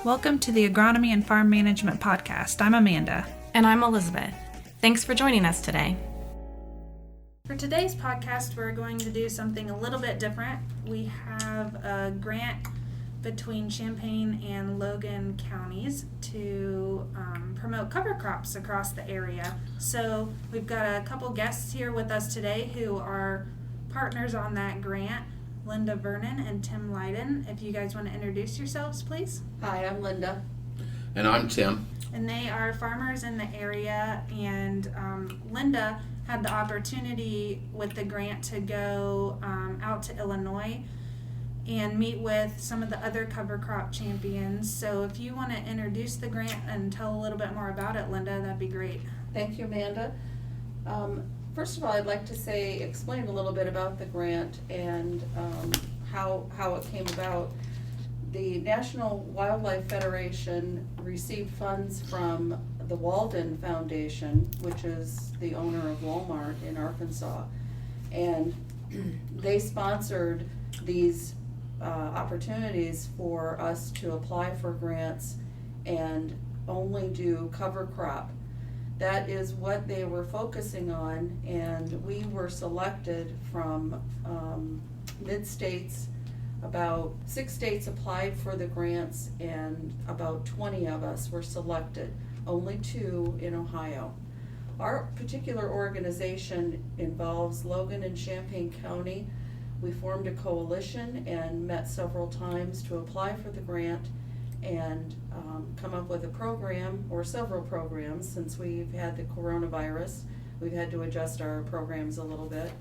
Welcome to the Agronomy and Farm Management Podcast. I'm Amanda. And I'm Elizabeth. Thanks for joining us today. For today's podcast, we're going to do something a little bit different. We have a grant between Champaign and Logan Counties to promote cover crops across the area. So we've got a couple guests here with us today who are partners on that grant. Linda, Vernon, and Tim Lyden. If you guys want to introduce yourselves, please. Hi, I'm Linda. And I'm Tim. And they are farmers in the area, and Linda had the opportunity with the grant to go out to Illinois and meet with some of the other cover crop champions. So if you want to introduce the grant and tell a little bit more about it, Linda, that'd be great. Thank you, Amanda. First of all, I'd like to explain a little bit about the grant and how it came about. The National Wildlife Federation received funds from the Walden Foundation, which is the owner of Walmart in Arkansas, and they sponsored these opportunities for us to apply for grants and only do cover crop. That is what they were focusing on, and we were selected from mid-states. About 6 states applied for the grants, and about 20 of us were selected, only 2 in Ohio. Our particular organization involves Logan and Champaign County. We formed a coalition and met several times to apply for the grant and come up with a program, or several programs. Since we've had the coronavirus, we've had to adjust our programs a little bit.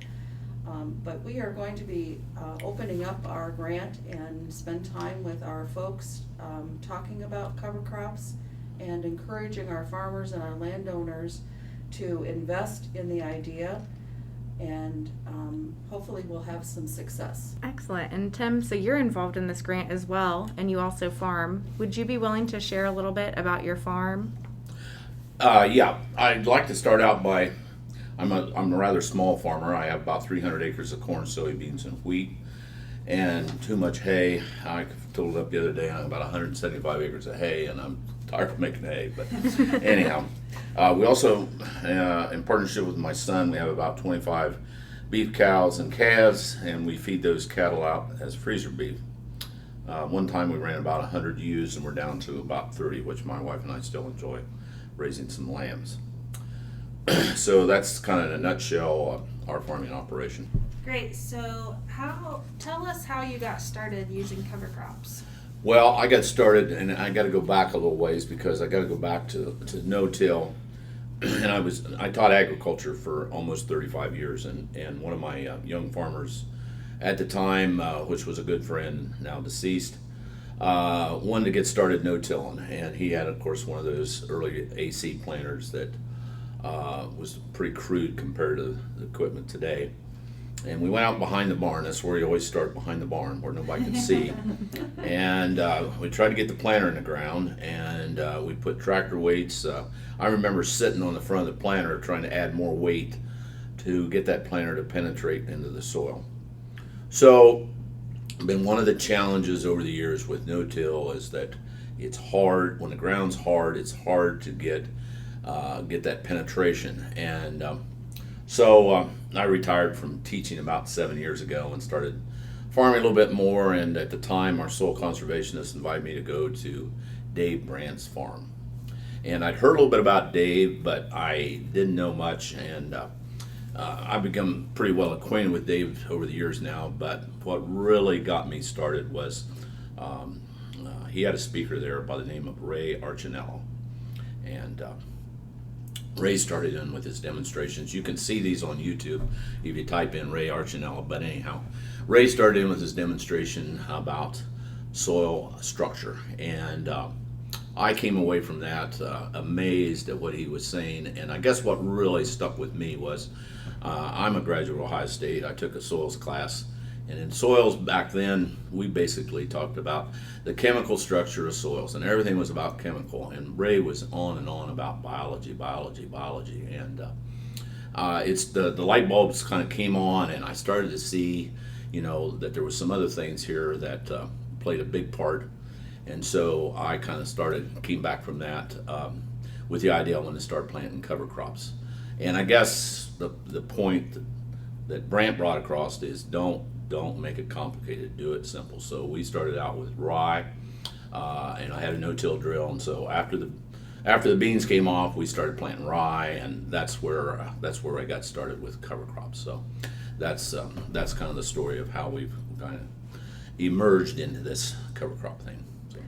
But we are going to be opening up our grant and spend time with our folks talking about cover crops and encouraging our farmers and our landowners to invest in the idea, and hopefully we'll have some success. Excellent. And Tim, so you're involved in this grant as well, and you also farm. Would you be willing to share a little bit about your farm? Yeah, I'd like to start out by, I'm a rather small farmer. I have about 300 acres of corn, soybeans, and wheat, and too much hay. I totaled up the other day, I have about 175 acres of hay, and I'm tired of making hay, but anyhow. We also, in partnership with my son, we have about 25 beef cows and calves, and we feed those cattle out as freezer beef. One time we ran about 100 ewes, and we're down to about 30, which my wife and I still enjoy, raising some lambs. So that's kind of in a nutshell our farming operation. Great. So tell us how you got started using cover crops. Well, I got started, and I got to go back a little ways because I got to go back to no-till, and I taught agriculture for almost 35 years, and one of my young farmers at the time, which was a good friend, now deceased, wanted to get started no-tilling, and he had, of course, one of those early AC planters that was pretty crude compared to the equipment today. And we went out behind the barn. That's where you always start, behind the barn, where nobody can see. And we tried to get the planter in the ground, and we put tractor weights. I remember sitting on the front of the planter trying to add more weight to get that planter to penetrate into the soil. So, been one of the challenges over the years with no-till is that it's hard. When the ground's hard, it's hard to get that penetration. And So I retired from teaching about 7 years ago and started farming a little bit more, and at the time our soil conservationist invited me to go to Dave Brandt's farm. And I'd heard a little bit about Dave, but I didn't know much, and I've become pretty well acquainted with Dave over the years now, but what really got me started was he had a speaker there by the name of Ray Archinello, and Ray started in with his demonstrations. You can see these on YouTube if you type in Ray Archinello. But anyhow, Ray started in with his demonstration about soil structure. And I came away from that amazed at what he was saying. And I guess what really stuck with me was I'm a graduate of Ohio State. I took a soils class. And in soils back then, we basically talked about the chemical structure of soils, and everything was about chemical. And Ray was on and on about biology. And it's the light bulbs kind of came on, and I started to see, that there was some other things here that played a big part. And so I kind of came back from that with the idea I wanted to start planting cover crops. And I guess the point that Brant brought across is don't make it complicated, do it simple. So we started out with rye, and I had a no-till drill, and so after the beans came off, we started planting rye, and that's where I got started with cover crops. So that's kind of the story of how we've kind of emerged into this cover crop thing. So.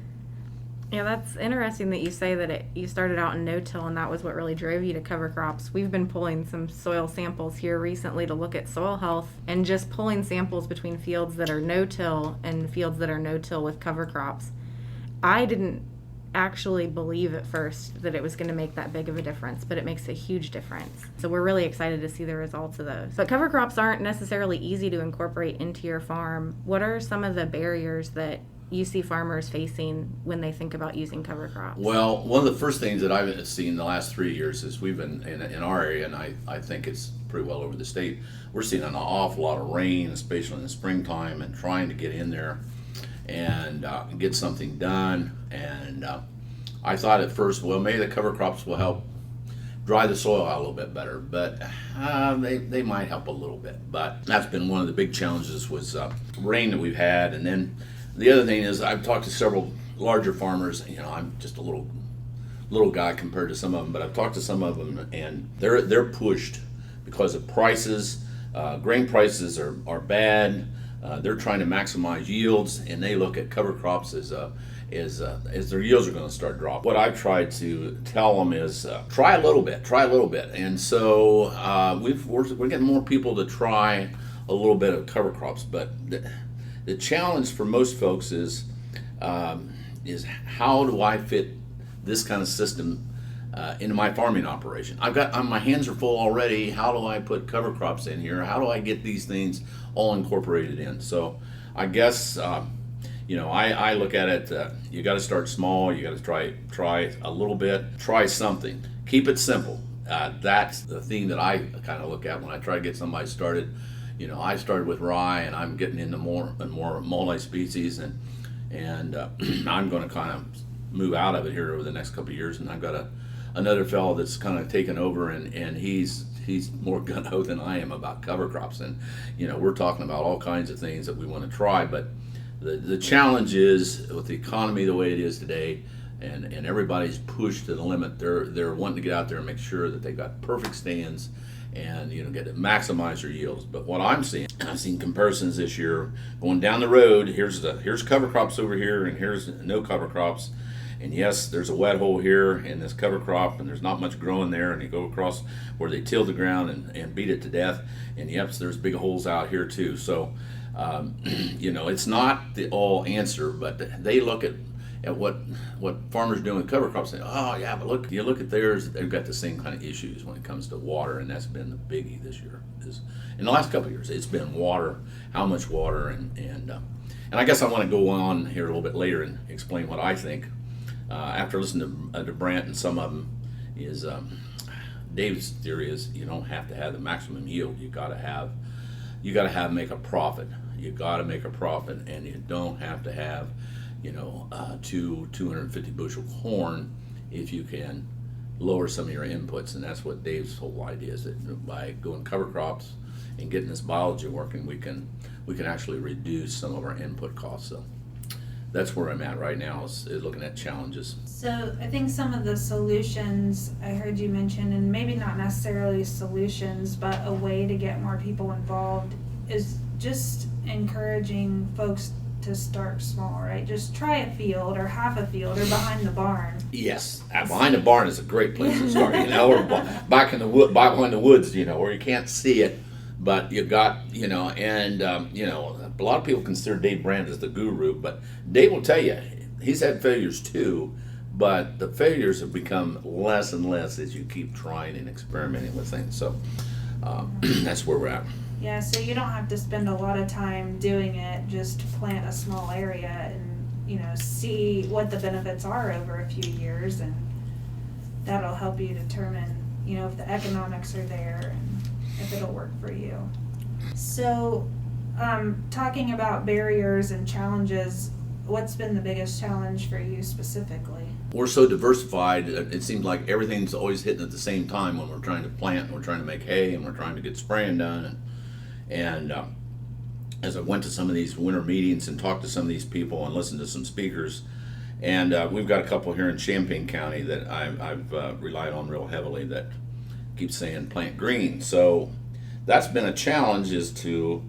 Yeah, that's interesting that you say that you started out in no-till and that was what really drove you to cover crops. We've been pulling some soil samples here recently to look at soil health, and just pulling samples between fields that are no-till and fields that are no-till with cover crops. I didn't actually believe at first that it was going to make that big of a difference, but it makes a huge difference. So we're really excited to see the results of those. But cover crops aren't necessarily easy to incorporate into your farm. What are some of the barriers that you see farmers facing when they think about using cover crops? Well, one of the first things that I've seen in the last 3 years is we've been in our area, and I think it's pretty well over the state, we're seeing an awful lot of rain, especially in the springtime, and trying to get in there and get something done. And I thought at first, well, maybe the cover crops will help dry the soil out a little bit better, but they might help a little bit. But that's been one of the big challenges was rain that we've had. And then the other thing is I've talked to several larger farmers. You know, I'm just a little guy compared to some of them, but I've talked to some of them, and they're pushed because of prices. Grain prices are bad. They're trying to maximize yields, and they look at cover crops as their yields are going to start dropping. What I've tried to tell them is try a little bit. And so we're getting more people to try a little bit of cover crops. But the challenge for most folks is how do I fit this kind of system into my farming operation? My hands are full already. How do I put cover crops in here? How do I get these things all incorporated in? So I guess I look at it. You got to start small. You got to try a little bit. Try something. Keep it simple. That's the thing that I kind of look at when I try to get somebody started. You know, I started with rye, and I'm getting into more and more multi-species, and I'm going to kind of move out of it here over the next couple of years. And I've got another fellow that's kind of taken over, and he's more gung-ho than I am about cover crops. And we're talking about all kinds of things that we want to try, but the challenge is with the economy the way it is today, and everybody's pushed to the limit. They're wanting to get out there and make sure that they've got perfect stands and get to maximize their yields. But what I'm seeing, I've seen comparisons this year going down the road. Here's cover crops over here, and here's no cover crops. And yes, there's a wet hole here in this cover crop, and there's not much growing there. And you go across where they till the ground and beat it to death. And yep, there's big holes out here too. So, it's not the all answer, but they look at what farmers do with cover crops and say, oh yeah, but you look at theirs, they've got the same kind of issues when it comes to water, and that's been the biggie this year. In the last couple of years, it's been water, how much water, and I guess I want to go on here a little bit later and explain what I think. After listening to Brant and some of them, is Dave's theory is you don't have to have the maximum yield. You got to make a profit. You got to make a profit, and you don't have to have 250 bushel corn if you can lower some of your inputs. And that's what Dave's whole idea is, that by going cover crops and getting this biology working, we can actually reduce some of our input costs. So that's where I'm at right now, is looking at challenges. So I think some of the solutions I heard you mention, and maybe not necessarily solutions, but a way to get more people involved, is just encouraging folks to start small, right? Just try a field or half a field or behind the barn. Yes, behind the barn is a great place to start, or back behind the woods, where you can't see it, but you got, a lot of people consider Dave Brand as the guru, but Dave will tell you he's had failures too, but the failures have become less and less as you keep trying and experimenting with things. So that's where we're at. Yeah, so you don't have to spend a lot of time doing it. Just plant a small area and, see what the benefits are over a few years, and that'll help you determine, if the economics are there and if it'll work for you. So, talking about barriers and challenges, what's been the biggest challenge for you specifically? We're so diversified, it seems like everything's always hitting at the same time when we're trying to plant, and we're trying to make hay, and we're trying to get spraying done. And as I went to some of these winter meetings and talked to some of these people and listened to some speakers, and we've got a couple here in Champaign County that I've relied on real heavily that keep saying plant green. So that's been a challenge, is to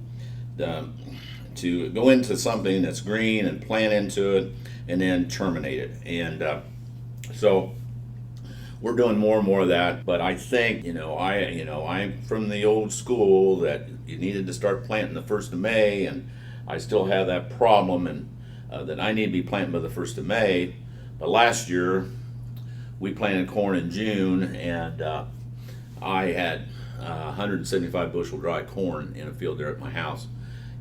go into something that's green and plant into it and then terminate it. And so we're doing more and more of that. But I think, I'm from the old school that you needed to start planting the 1st of May, and I still have that problem, and that I need to be planting by the 1st of May. But last year we planted corn in June, and I had 175 bushel dry corn in a field there at my house.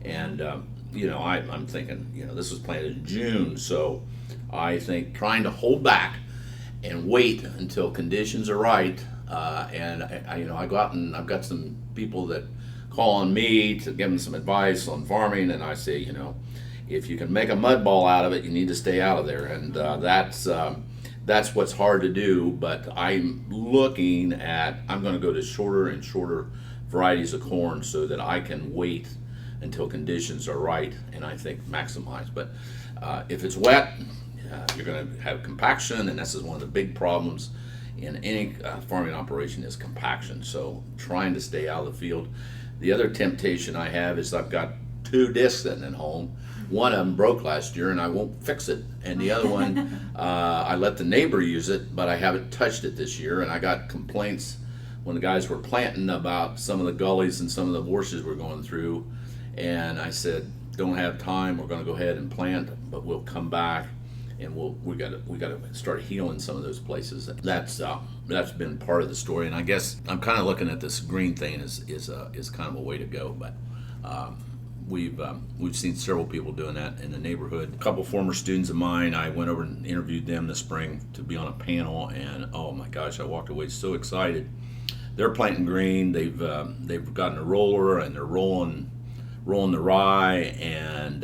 And I'm thinking, this was planted in June, so I think trying to hold back and wait until conditions are right. And I go out and I've got some people that call on me to give them some advice on farming, and I say, if you can make a mud ball out of it, you need to stay out of there. And that's what's hard to do. But I'm going to go to shorter and shorter varieties of corn so that I can wait until conditions are right, and I think maximize. But if it's wet, you're going to have compaction, and this is one of the big problems in any farming operation is compaction. So trying to stay out of the field. The other temptation I have is I've got 2 discs sitting at home. One of them broke last year and I won't fix it, and the other one I let the neighbor use it, but I haven't touched it this year. And I got complaints when the guys were planting about some of the gullies and some of the washes we're going through, and I said, don't have time, we're going to go ahead and plant, but we'll come back and we got to start healing some of those places. That's been part of the story, and I guess I'm kind of looking at this green thing is kind of a way to go. But we've seen several people doing that in the neighborhood. A couple former students of mine, I went over and interviewed them this spring to be on a panel, and oh my gosh, I walked away so excited. They're planting green. They've gotten a roller, and they're rolling the rye, and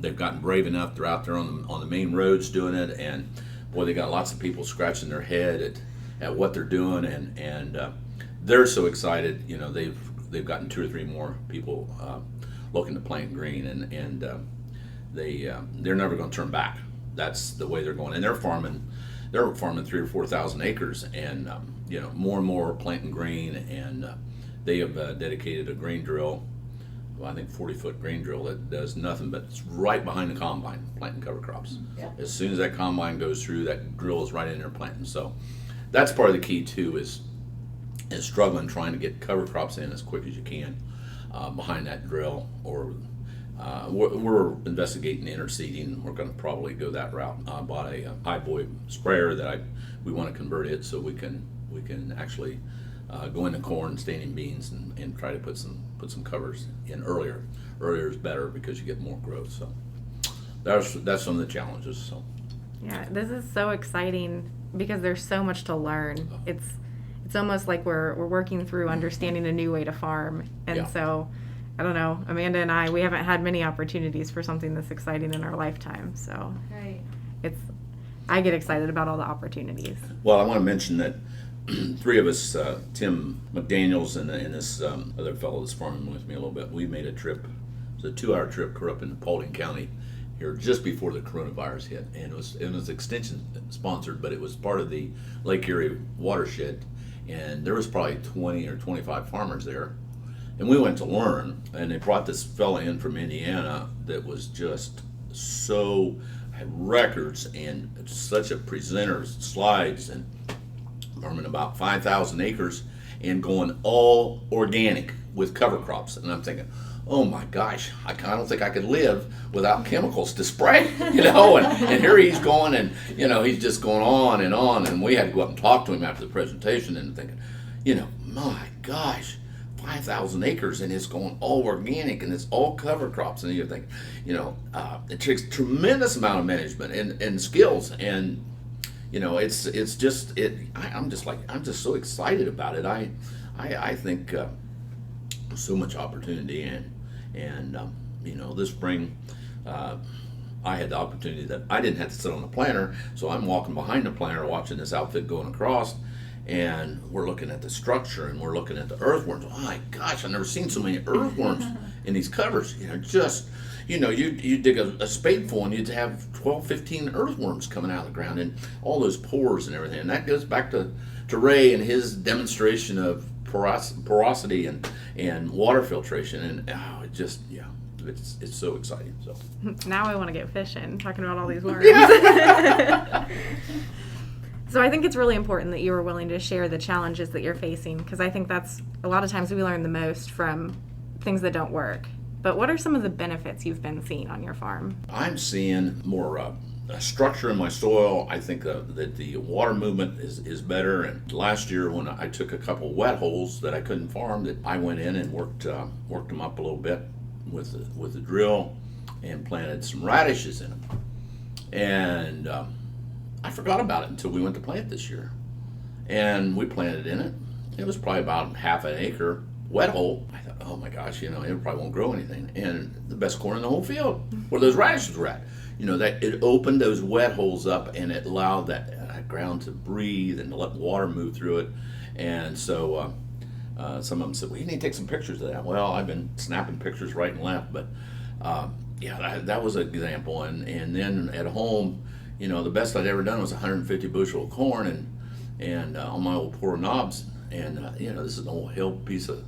they've gotten brave enough. They're out there on the main roads doing it, and boy, they got lots of people scratching their head at what they're doing, and they're so excited. They've gotten 2 or 3 more people looking to plant green, and they're never going to turn back. That's the way they're going, and they're farming 3,000 or 4,000 acres, and more and more are planting green, and they have dedicated a grain drill. Well, I think 40-foot grain drill that does nothing but it's right behind the combine planting cover crops. Yeah. As soon as that combine goes through, that drill is right in there planting. So that's part of the key too, is struggling trying to get cover crops in as quick as you can behind that drill. Or we're investigating interseeding. We're going to probably go that route. I bought a high boy sprayer that we want to convert it so we can actually go into corn, staining beans, and try to put some covers in earlier. Earlier is better because you get more growth. So that's some of the challenges. So yeah, this is so exciting because there's so much to learn. It's almost like we're working through understanding a new way to farm, and Yeah. so I don't know, Amanda and we haven't had many opportunities for something this exciting in our lifetime. So Right. I get excited about all the opportunities. well, I want to mention that 3 of us, Tim McDaniels and this other fellow that's farming with me a little bit, we made a trip. It was a 2-hour trip up in Paulding County here just before the coronavirus hit, and it was extension sponsored, but it was part of the Lake Erie watershed, and there was probably 20 or 25 farmers there, and we went to learn. And they brought this fella in from Indiana that was just so had records and such a presenter, slides, and farming about 5,000 acres and going all organic with cover crops. And I'm thinking, oh my gosh, I don't think I could live without chemicals to spray, and here he's going, and he's just going on, and we had to go up and talk to him after the presentation, and thinking, my gosh, 5,000 acres, and it's going all organic, and it's all cover crops, and you think, it takes a tremendous amount of management and skills, and it's just I'm just so excited about it. I think so much opportunity, and this spring I had the opportunity that I didn't have to sit on the planter, so I'm walking behind the planter watching this outfit going across, and we're looking at the structure and we're looking at the earthworms. Oh my gosh, I've never seen so many earthworms in these covers. You dig a spadeful and you'd have 12, 15 earthworms coming out of the ground and all those pores and everything. And that goes back to Ray and his demonstration of porosity and water filtration. And it's so exciting. So Now I want to get fishing, talking about all these worms. Yeah. So I think it's really important that you were willing to share the challenges that you're facing, because I think that's a lot of times we learn the most from things that don't work. But what are some of the benefits you've been seeing on your farm? I'm seeing more structure in my soil. I think that the water movement is better. And last year when I took a couple wet holes that I couldn't farm, that I went in and worked them up a little bit with the drill and planted some radishes in them. And I forgot about it until we went to plant this year. And we planted in it. It was probably about half an acre wet hole. I thought, oh my gosh, it probably won't grow anything. And the best corn in the whole field, where those radishes were at. That it opened those wet holes up and it allowed that ground to breathe and to let water move through it. And so some of them said, well, you need to take some pictures of that. Well, I've been snapping pictures right and left, but that was an example. And then at home, the best I'd ever done was 150 bushel of corn and on my old poor knobs. And this is an old hill piece of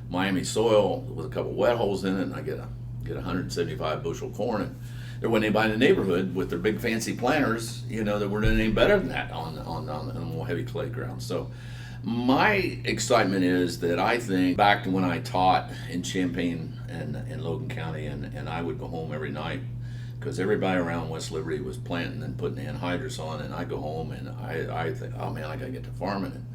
Miami soil with a couple wet holes in it, and I get 175 bushel corn. And there wasn't anybody in the neighborhood with their big fancy planters, that were doing any better than that on a more heavy clay ground. So my excitement is that I think back to when I taught in Champaign and Logan County, and I would go home every night because everybody around West Liberty was planting and putting anhydrous on, and I go home and I think, oh man, I gotta get to farming. And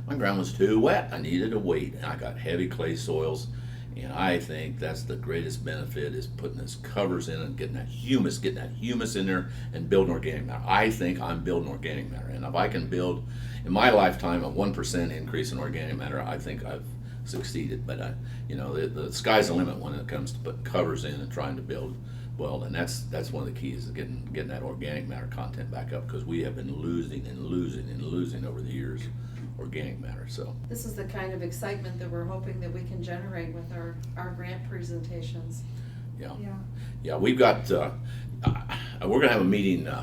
my ground was too wet. I needed to wait, and I got heavy clay soils, and I think that's the greatest benefit is putting those covers in and getting that humus in there and building organic matter. I think I'm building organic matter, and if I can build in my lifetime a 1% increase in organic matter, I think I've succeeded. But the sky's the limit when it comes to putting covers in and trying to build. Well, and that's one of the keys is getting that organic matter content back up, because we have been losing over the years organic matter. So this is the kind of excitement that we're hoping that we can generate with our grant presentations. Yeah. We've got we're gonna have a meeting here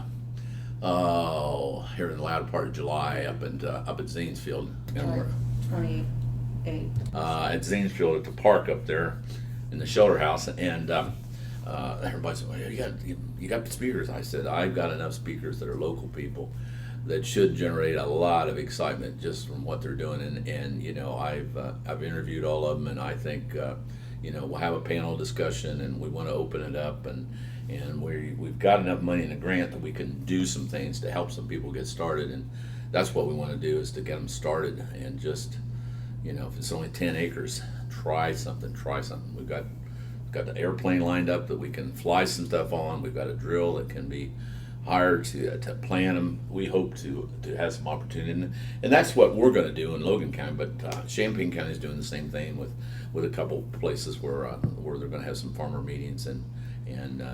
in the latter part of July up at Zanesfield. July 28. At Zanesfield at the park up there in the shelter house, and everybody said, well, you got speakers. I said, I've got enough speakers that are local people that should generate a lot of excitement just from what they're doing. And I've interviewed all of them, and I think we'll have a panel discussion, and we want to open it up, and we've got enough money in the grant that we can do some things to help some people get started. And that's what we want to do, is to get them started, and just if it's only 10 acres, try something. We've got the airplane lined up that we can fly some stuff on. We've got a drill that can be hired to plant them. We hope to have some opportunity, and that's what we're going to do in Logan County. But Champaign County is doing the same thing with a couple places where they're going to have some farmer meetings and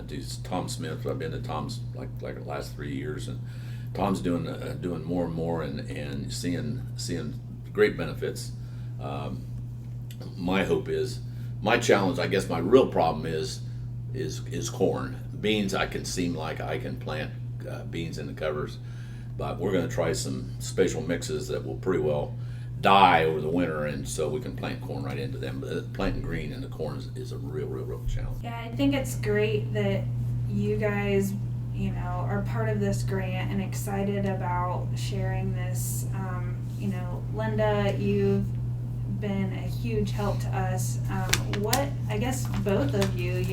do Tom Smith. I've been to Tom's like the last 3 years, and Tom's doing more and more and seeing great benefits. My hope is. My challenge, I guess my real problem is corn. Beans, I can seem like I can plant beans in the covers, but we're going to try some spatial mixes that will pretty well die over the winter, and so we can plant corn right into them. But planting green in the corn is a real challenge. Yeah, I think it's great that you guys, are part of this grant and excited about sharing this. Linda, you've been a huge help to us. I guess both of you,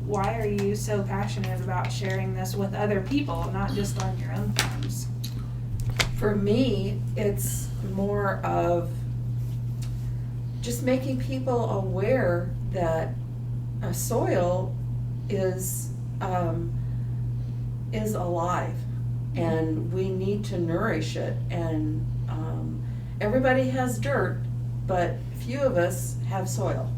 why are you so passionate about sharing this with other people, not just on your own farms? For me, it's more of just making people aware that a soil is alive, and we need to nourish it. And everybody has dirt, but few of us have soil.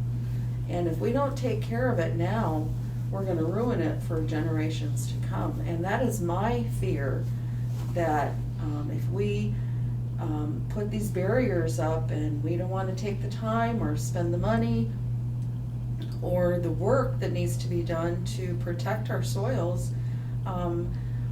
And if we don't take care of it now, we're gonna ruin it for generations to come. And that is my fear, that if we put these barriers up and we don't wanna take the time or spend the money or the work that needs to be done to protect our soils,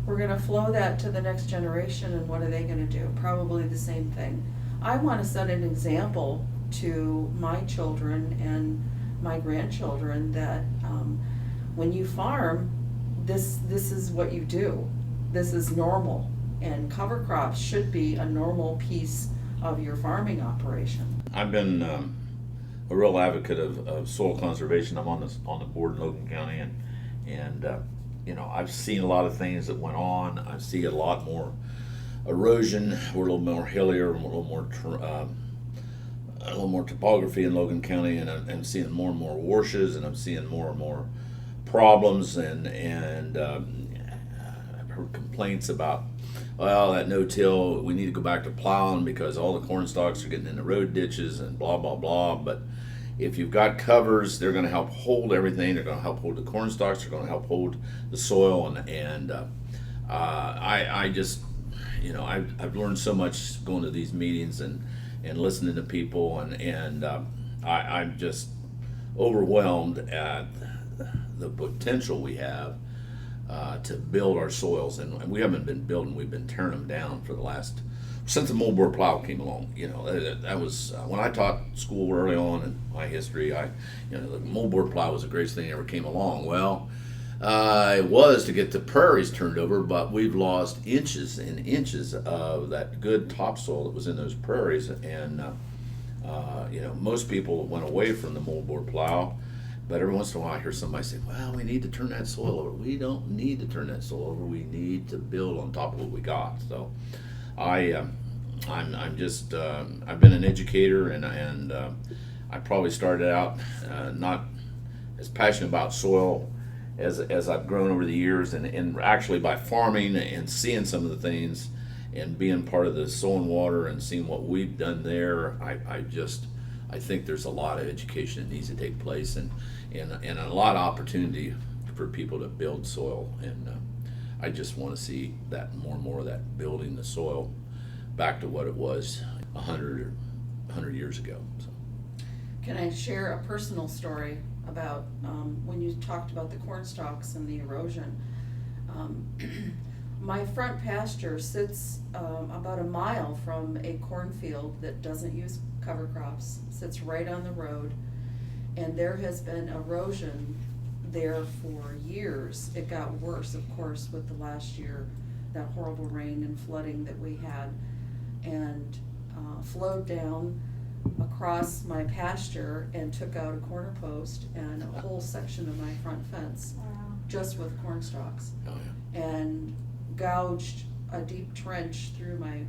we're gonna flow that to the next generation, and what are they gonna do? Probably the same thing. I wanna set an example to my children and my grandchildren that when you farm, this is what you do. This is normal, and cover crops should be a normal piece of your farming operation. I've been a real advocate of soil conservation. I'm on the board in Logan County, and you know, I've seen a lot of things that went on. I see a lot more erosion. We're a little more hillier, a little more topography in Logan County, and I'm seeing more and more washes, and I'm seeing more and more problems, and I've heard complaints about, well, that no-till, we need to go back to plowing because all the corn stalks are getting in the road ditches and blah, blah, blah. But if you've got covers, they're going to help hold everything. They're going to help hold the corn stalks. They're going to help hold the soil. And I just, you know, I've learned so much going to these meetings and listening to people, and I'm just overwhelmed at the potential we have to build our soils. And we haven't been building, we've been tearing them down for the last, since the moldboard plow came along. You know, that was when I taught school early on in my history. You know, the moldboard plow was the greatest thing that ever came along. Well, it was to get the prairies turned over, but we've lost inches and inches of that good topsoil that was in those prairies. And you know, most people went away from the moldboard plow, but every once in a while I hear somebody say, well, we need to turn that soil over. We don't need to turn that soil over. We need to build on top of what we got. So I'm just I've been an educator, and I probably started out not as passionate about soil as I've grown over the years, and actually by farming and seeing some of the things and being part of the soil and water and seeing what we've done there, I think there's a lot of education that needs to take place, and a lot of opportunity for people to build soil. And I just want to see that more and more of that, building the soil back to what it was 100 years ago. So. Can I share a personal story about when you talked about the corn stalks and the erosion? My front pasture sits about a mile from a cornfield that doesn't use cover crops, sits right on the road, and there has been erosion there for years. It got worse, of course, with the last year, that horrible rain and flooding that we had, and flowed down across my pasture and took out a corner post and a whole section of my front fence. Wow. Just with corn stalks. Oh, yeah. And gouged a deep trench through my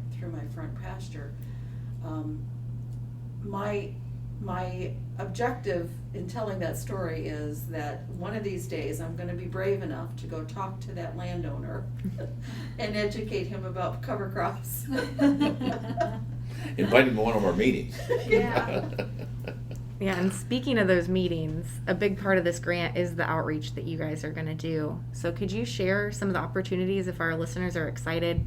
front pasture. My objective in telling that story is that one of these days I'm going to be brave enough to go talk to that landowner and educate him about cover crops. Invite him to one of our meetings. Yeah. Yeah, and speaking of those meetings, a big part of this grant is the outreach that you guys are going to do. So could you share some of the opportunities if our listeners are excited?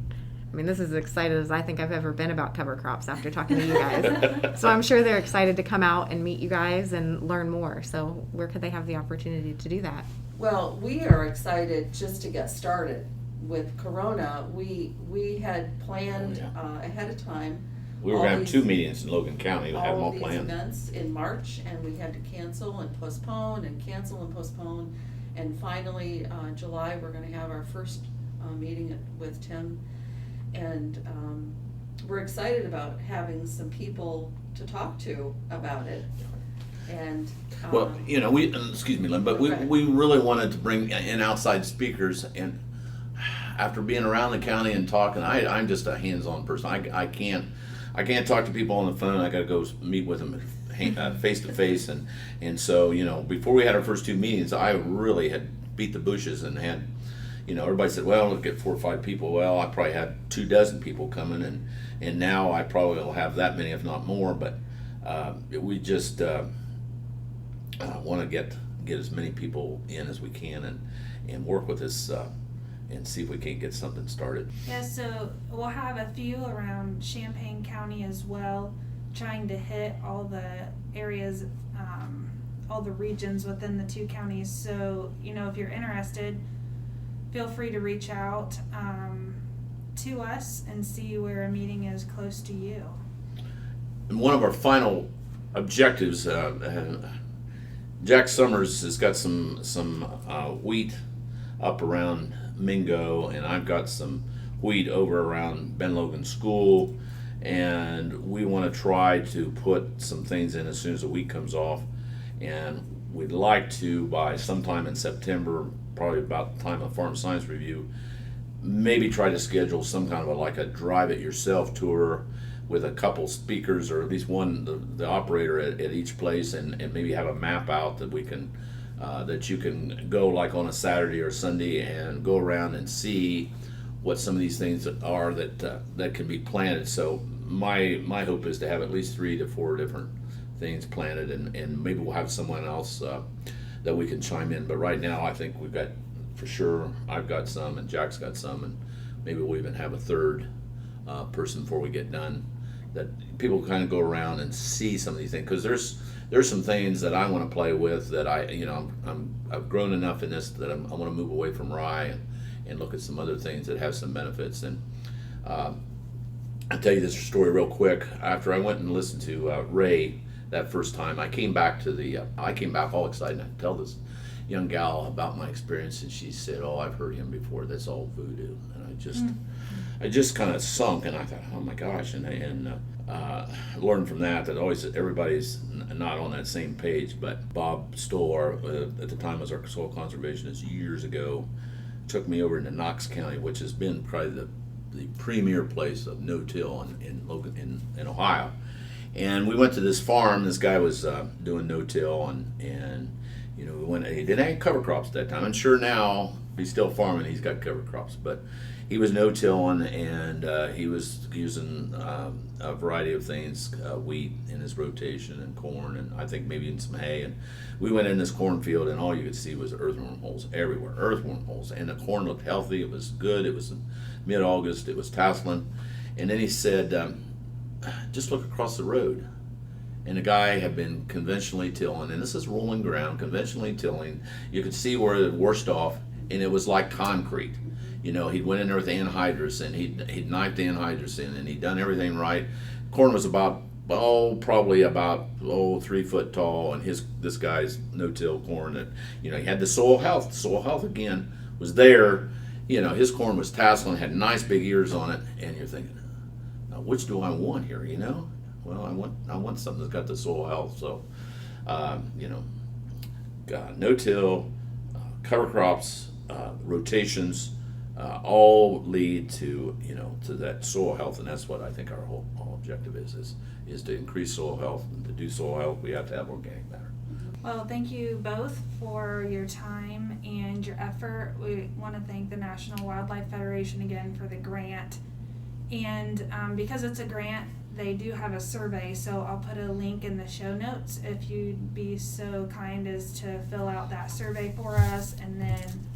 I mean, this is as excited as I think I've ever been about cover crops after talking to you guys. So I'm sure they're excited to come out and meet you guys and learn more. So where could they have the opportunity to do that? Well, we are excited just to get started. With Corona, we had planned ahead of time. We were going to have 2 meetings in Logan County. We had them all these planned. Events in March, and we had to cancel and postpone and cancel and postpone. And finally, July, we're going to have our first meeting with Tim. And we're excited about having some people to talk to about it. And well, you know, excuse me, Lynn, but we really wanted to bring in outside speakers. And after being around the county and talking, I'm just a hands-on person. I can't talk to people on the phone. I got to go meet with them face to face. And so, you know, before we had our first 2 meetings, I really had beat the bushes and had, you know, everybody said, well, we'll get 4 or 5 people. Well, I probably had 24 people coming, and now I probably will have that many, if not more. But we just want to get get as many people in as we can and work with this and see if we can't get something started. Yeah, so we'll have a few around Champaign County as well, trying to hit all the areas, all the regions within the 2 counties. So, if you're interested, feel free to reach out to us and see where a meeting is close to you. And one of our final objectives, Jack Summers has got some wheat up around Mingo, and I've got some wheat over around Ben Logan School, and we want to try to put some things in as soon as the wheat comes off, and we'd like to, by sometime in September, probably about the time of Farm Science Review, maybe try to schedule some kind of a drive it yourself tour with a couple speakers, or at least one, the operator at each place, and maybe have a map out that we can that you can go like on a Saturday or Sunday and go around and see what some of these things are that can be planted. So my hope is to have at least 3 to 4 different things planted, and maybe we'll have someone else that we can chime in. But right now I think we've got, for sure, I've got some and Jack's got some, and maybe we'll even have a third person before we get done, that people kind of go around and see some of these things, because there's some things that I want to play with that I've grown enough in this that I want to move away from rye and look at some other things that have some benefits. And I'll tell you this story real quick. After I went and listened to Ray that first time, I came back all excited. I tell this young gal about my experience, and she said, "Oh, I've heard him before. That's all voodoo." And I just kind of sunk, and I thought, "Oh my gosh!" And learned from that always everybody's not on that same page. But Bob Stoll, at the time was our soil conservationist years ago, took me over into Knox County, which has been probably the premier place of no-till in Ohio. And we went to this farm. This guy was doing no-till, and we went. He didn't have cover crops at that time. I'm sure now he's still farming. He's got cover crops, but he was no-tilling, and he was using a variety of things, wheat in his rotation, and corn, and I think maybe even some hay. And we went in this cornfield, and all you could see was earthworm holes everywhere, earthworm holes. And the corn looked healthy. It was good. It was mid-August. It was tasseling. And then he said, just look across the road. And the guy had been conventionally tilling, and this is rolling ground, conventionally tilling. You could see where it washed off, and it was like concrete. He'd went in there with anhydrous, and he'd knifed the anhydrous in, and he'd done everything right. Corn was probably about 3 foot tall, and this guy's no-till corn, that he had the soil health. Soil health again was there. His corn was tasseling, had nice big ears on it, and you're thinking, now which do I want here? Well, I want something that's got the soil health. So, no-till, cover crops, rotations, all lead to that soil health, and that's what I think our whole objective is to increase soil health. And to do soil health, we have to have organic matter. Well, thank you both for your time and your effort. We want to thank the National Wildlife Federation again for the grant, and because it's a grant, they do have a survey, so I'll put a link in the show notes if you'd be so kind as to fill out that survey for us, and then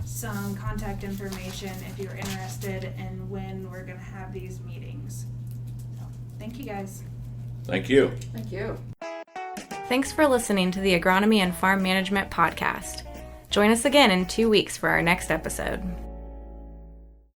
some contact information if you're interested in when we're going to have these meetings. So, thank you guys. Thank you. Thank you. Thanks for listening to the Agronomy and Farm Management Podcast. Join us again in 2 weeks for our next episode.